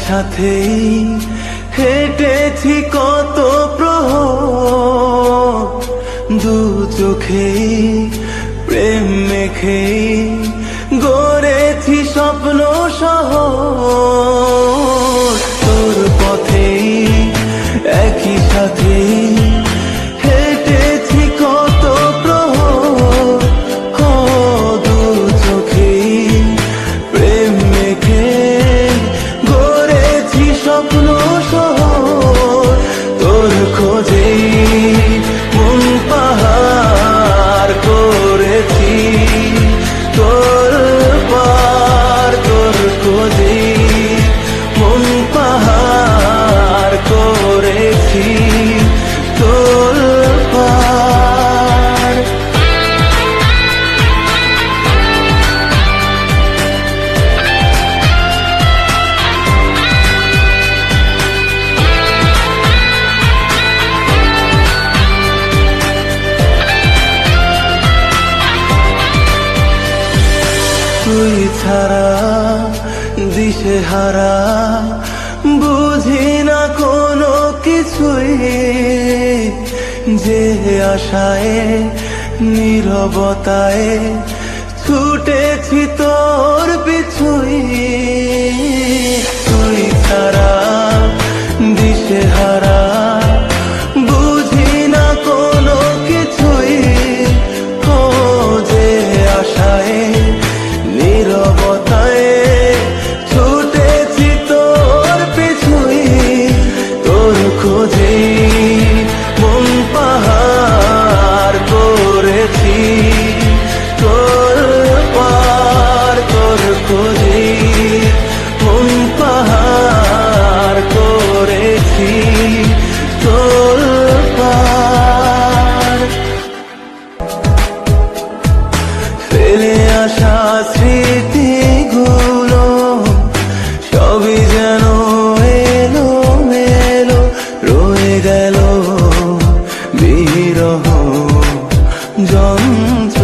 সাথেই হেঁটেছি কত প্রহর, দু চোখেই প্রেম মেখেই গড়েছি স্বপ্ন শহর। তোর পথেই একই সাথেই হেঁটেছি কত প্রহর, দু চোখেই প্রেম মেখে গড়েছি স্বপ্ন শহর। তোর খোঁজেই মন পাহাড় করেছি, তোর পার তোর খোঁজেই মন পাহাড় করেছি, তোর পার। তুই ছাড়া দিশেহারা, বুঝি না কোনো কিছুই, যে আশায় নীরবতায় ছুটেছি তোর পিছুই। তুই ছাড়া দিশেহারা, বুঝি না কোনো কিছুই, যে আশায় নীরবতায় ছুটেছি তোর পিছুই। তোর খোঁজে মন পাহাড় করেছি, তোর পার তোর খোঁজে মন পাহাড় করেছি, তোর পার। ফেলে আসা স্মৃতিগুলো সবই যেন এলো মেলো, রয়ে গেল বিরহ যন্ত্রণা।